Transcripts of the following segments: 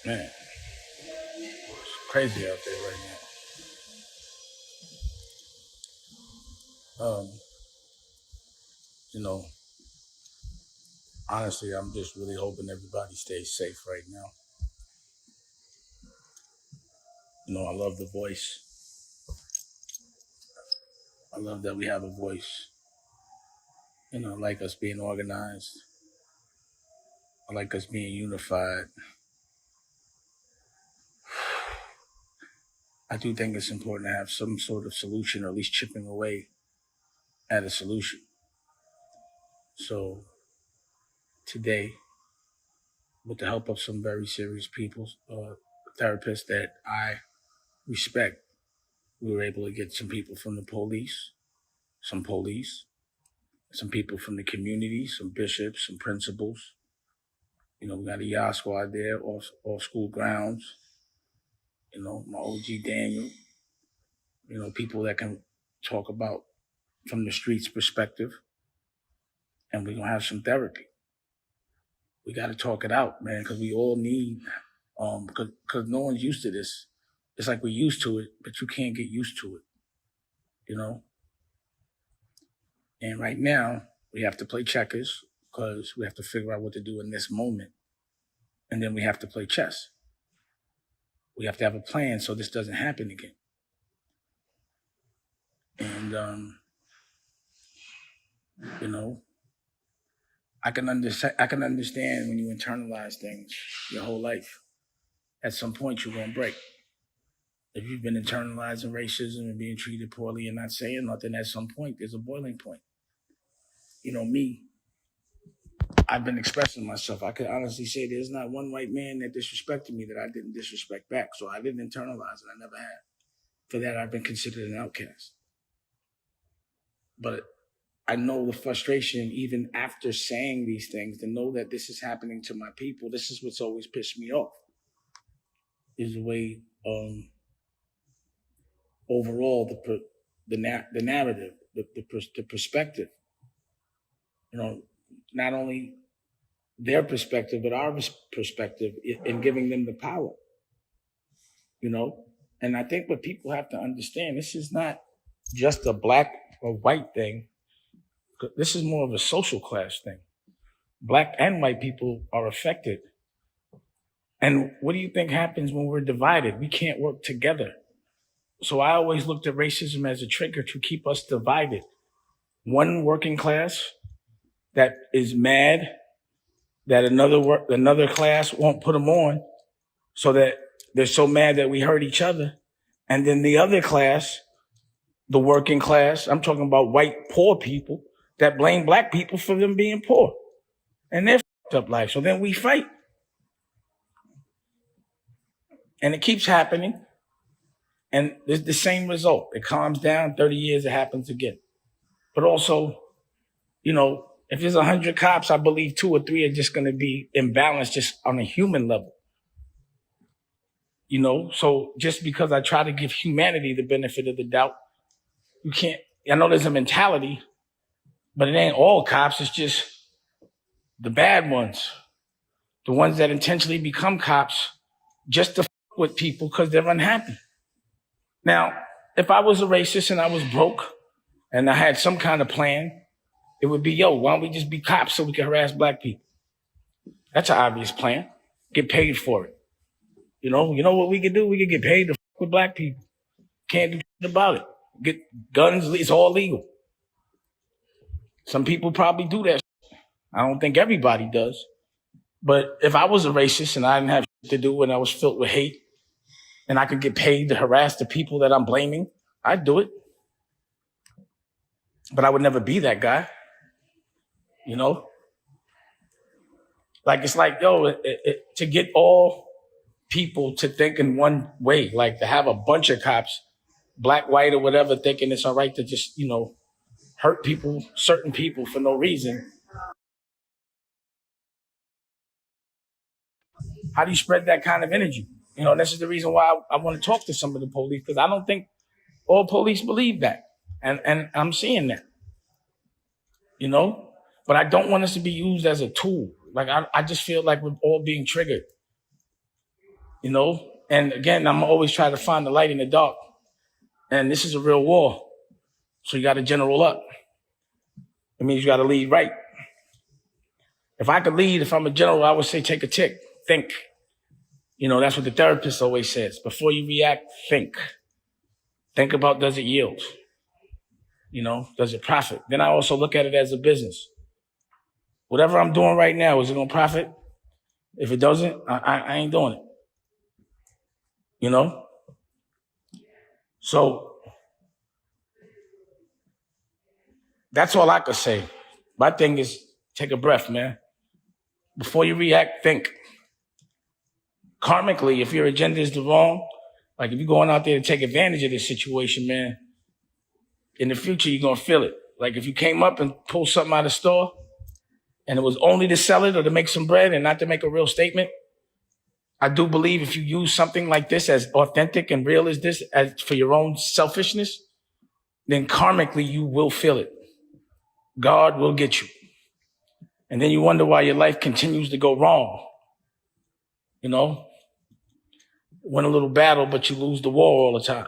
Man, it's crazy out there right now. You know, honestly, I'm just really hoping everybody stays safe right now. I love the voice. I love that we have a voice. I like us being organized. I like us being unified. I do think it's important to have some sort of solution, or at least chipping away at a solution. So today, with the help of some very serious people, therapists that I respect, we were able to get some people from the police, some people from the community, some bishops, some principals. We got a Yah squad there, off school grounds. My OG Daniel. People that can talk about from the streets perspective, and we're gonna have some therapy. We got to talk it out, man, because we all need, because no one's used to this. It's like we're used to it, but you can't get used to it. And right now we have to play checkers because we have to figure out what to do in this moment, and then we have to play chess. We have to have a plan so this doesn't happen again. And I can understand when you internalize things your whole life. At some point, you're gonna break. If you've been internalizing racism and being treated poorly and not saying nothing, at some point there's a boiling point. Me, I've been expressing myself. I could honestly say there's not one white man that disrespected me that I didn't disrespect back. So I didn't internalize it. I never have. For that, I've been considered an outcast. But I know the frustration, even after saying these things, to know that this is happening to my people. This is what's always pissed me off. Is the way overall the narrative, the perspective. Not only their perspective, but our perspective in giving them the power. And I think what people have to understand, this is not just a black or white thing. This is more of a social class thing. Black and white people are affected. And what do you think happens when we're divided? We can't work together. So I always looked at racism as a trigger to keep us divided. One working class that is mad that another class won't put them on, so that they're so mad that we hurt each other. And then the other class, the working class, I'm talking about white poor people, that blame black people for them being poor and their fucked up life. So then we fight. And it keeps happening. And it's the same result. It calms down, 30 years, it happens again. But also, if there's 100 cops, I believe 2 or 3 are just going to be imbalanced just on a human level. So just because I try to give humanity the benefit of the doubt, you can't, I know there's a mentality, but it ain't all cops. It's just the bad ones, the ones that intentionally become cops just to fuck with people because they're unhappy. Now, if I was a racist and I was broke and I had some kind of plan, it would be, why don't we just be cops so we can harass black people? That's an obvious plan. Get paid for it. You know what we could do? We could get paid to fuck with black people. Can't do shit about it. Get guns, it's all legal. Some people probably do that shit. I don't think everybody does. But if I was a racist and I didn't have shit to do and I was filled with hate and I could get paid to harass the people that I'm blaming, I'd do it. But I would never be that guy. Like, it's like, to get all people to think in one way, like to have a bunch of cops, black, white, or whatever, thinking it's all right to just, hurt people, certain people for no reason. How do you spread that kind of energy? This is the reason why I want to talk to some of the police, because I don't think all police believe that. And I'm seeing that. But I don't want us to be used as a tool. Like, I just feel like we're all being triggered. you know? And again, I'm always trying to find the light in the dark. And this is a real war. So you got to general up. It means you got to lead right. If I could lead, if I'm a general, I would say take a tick, think. You know, that's what the therapist always says. Before you react, think. Think about, does it yield? You know, does it profit? Then I also look at it as a business. Whatever I'm doing right now, is it going to profit? If it doesn't, I ain't doing it. You know? So that's all I could say. My thing is take a breath, man. Before you react, think. Karmically, if your agenda is the wrong, like if you're going out there to take advantage of this situation, man, in the future, you're going to feel it. Like if you came up and pulled something out of the store and it was only to sell it or to make some bread and not to make a real statement, I do believe if you use something like this as authentic and real as this as for your own selfishness, then karmically you will feel it. God will get you. And then you wonder why your life continues to go wrong. You know, win a little battle, but you lose the war all the time.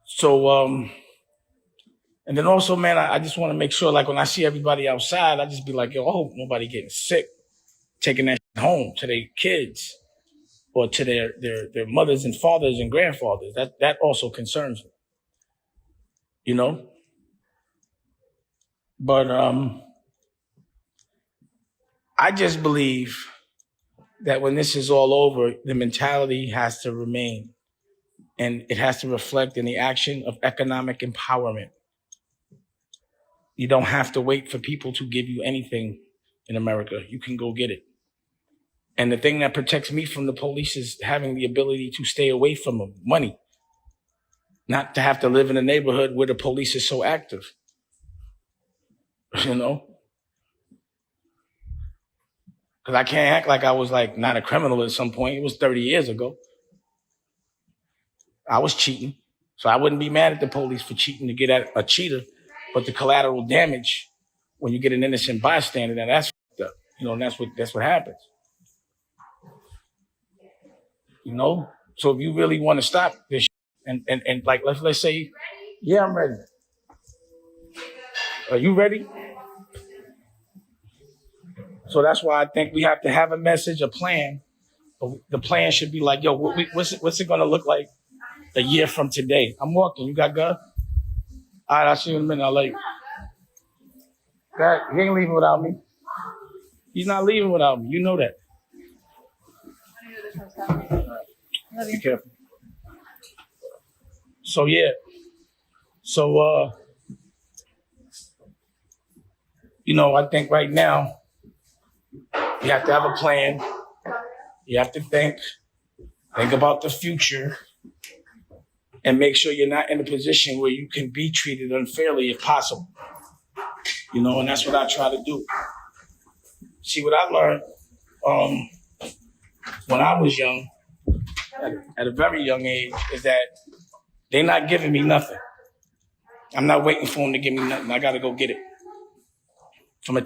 So, and then also, man, I just want to make sure, like when I see everybody outside, I just be like, yo, I hope nobody getting sick, taking that home to their kids or to their mothers and fathers and grandfathers. That also concerns me, you know? But I just believe that when this is all over, the mentality has to remain and it has to reflect in the action of economic empowerment. You don't have to wait for people to give you anything in America. You can go get it. And the thing that protects me from the police is having the ability to stay away from them, money, not to have to live in a neighborhood where the police is so active, you know? Because I can't act like I was like not a criminal at some point. It was 30 years ago. I was cheating. So I wouldn't be mad at the police for cheating to get at a cheater. But the collateral damage when you get an innocent bystander, then that's fucked up. You know, and that's what happens. You know? So if you really want to stop this and like let's say, yeah, I'm ready. Are you ready? So that's why I think we have to have a message, a plan. But the plan should be like, yo, what's it going to look like a year from today? I'm walking. You got God? All right, I'll see you in a minute. I'll let you. God, he ain't leaving without me. He's not leaving without me. You know that. Love you. Be careful. So, yeah. So, you know, I think right now you have to have a plan. You have to think about the future, and make sure you're not in a position where you can be treated unfairly if possible. You know, and that's what I try to do. See, what I learned when I was young, at a very young age, is that they're not giving me nothing. I'm not waiting for them to give me nothing. I got to go get it. From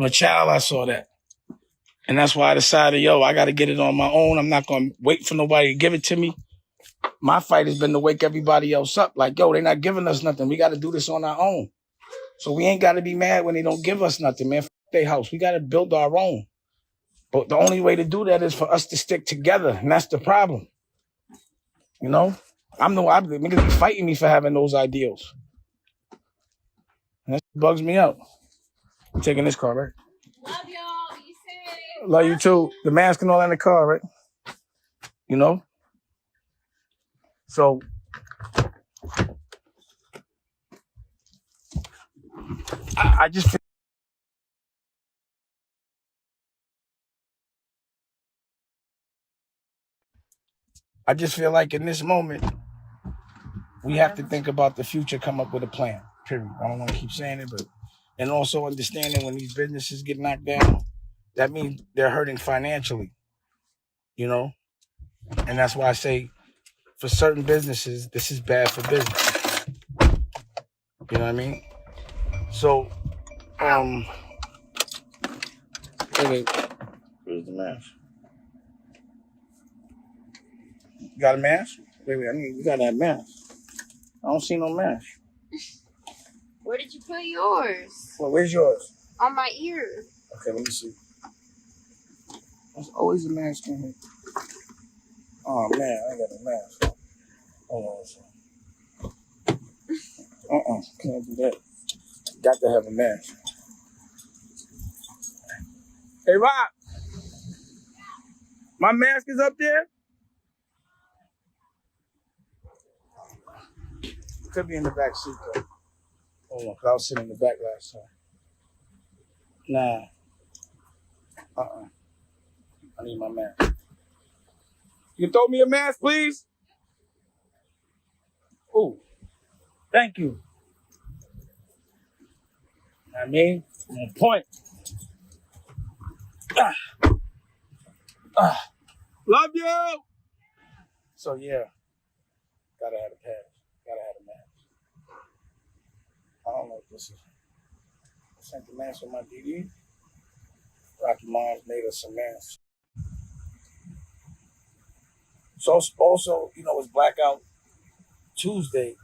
a child, I saw that. And that's why I decided, yo, I got to get it on my own. I'm not going to wait for nobody to give it to me. My fight has been to wake everybody else up. Like, yo, they're not giving us nothing. We got to do this on our own. So we ain't got to be mad when they don't give us nothing, man. F their house. We got to build our own. But the only way to do that is for us to stick together. And that's the problem. You know? Niggas be fighting me for having those ideals. And that bugs me out. I'm taking this car, right? Love y'all. Be safe. Love you too. The mask and all in the car, right? You know? So I just feel like in this moment, we have to think about the future, come up with a plan, period. I don't want to keep saying it, but, and also understanding when these businesses get knocked down, that means they're hurting financially, you know? And that's why I say for certain businesses, this is bad for business. You know what I mean? So, wait, where's the mask? You got a mask? Wait, you gotta have a mask. I don't see no mask. Where did you put yours? Well, where's yours? On my ear. Okay, let me see. There's always a mask in here. Oh man, I got a mask. Hold on a second. Can't do that. Got to have a mask. Hey, Rob. My mask is up there? Could be in the back seat though. Hold on, because I was sitting in the back last time. Nah. I need my mask. You can throw me a mask, please? Oh, thank you. I mean, on point. Love you! So, yeah. Gotta have a pass. Gotta have a mask. I don't know if this is... I sent the mask with my DD. Rocky Mom's made us some masks. So, also, you know, it's Blackout Tuesday.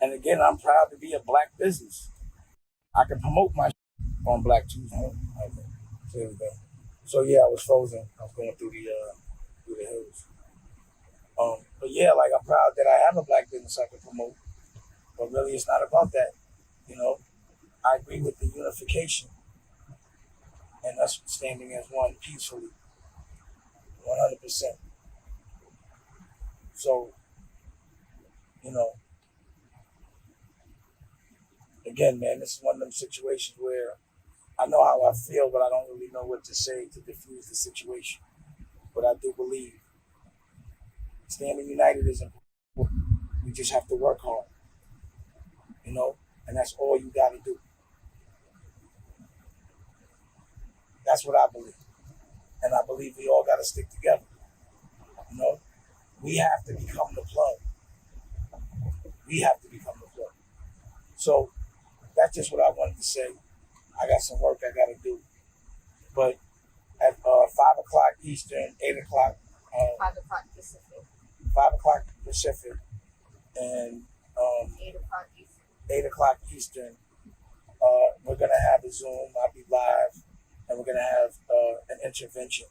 And again, I'm proud to be a black business. I can promote my on Black Tuesday. Okay. So there we go. So yeah, I was frozen. I was going through the hills. But yeah, like I'm proud that I have a black business I can promote. But really, it's not about that. You know, I agree with the unification and us standing as one peacefully, 100%. So, you know, again, man, this is one of them situations where I know how I feel, but I don't really know what to say to diffuse the situation. But I do believe standing united is important. We just have to work hard, you know, and that's all you got to do. That's what I believe. And I believe we all got to stick together. You know, we have to become the plug. We have to become the plug. So that's just what I wanted to say. I got some work I got to do. But at 5 o'clock Eastern, 8 o'clock. 5 o'clock Pacific. 5 o'clock Pacific and 8 o'clock Eastern. 8 o'clock Eastern. We're going to have a Zoom. I'll be live. And we're going to have an intervention.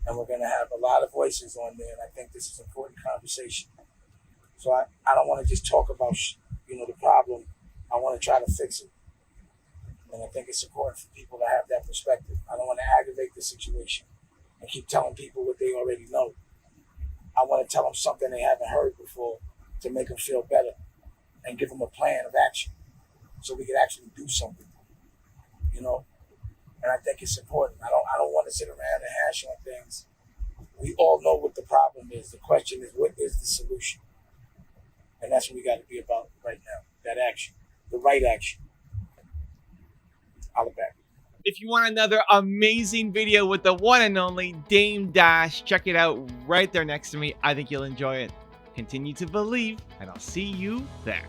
And we're going to have a lot of voices on there. And I think this is an important conversation. So I don't want to just talk about, the problem. I want to try to fix it. And I think it's important for people to have that perspective. I don't want to aggravate the situation and keep telling people what they already know. I want to tell them something they haven't heard before to make them feel better and give them a plan of action so we can actually do something, you know? And I think it's important. I don't want to sit around and hash on things. We all know what the problem is. The question is, what is the solution? And that's what we got to be about right now, that action, the right action. Holla back. If you want another amazing video with the one and only Dame Dash, check it out right there next to me. I think you'll enjoy it. Continue to believe, and I'll see you there.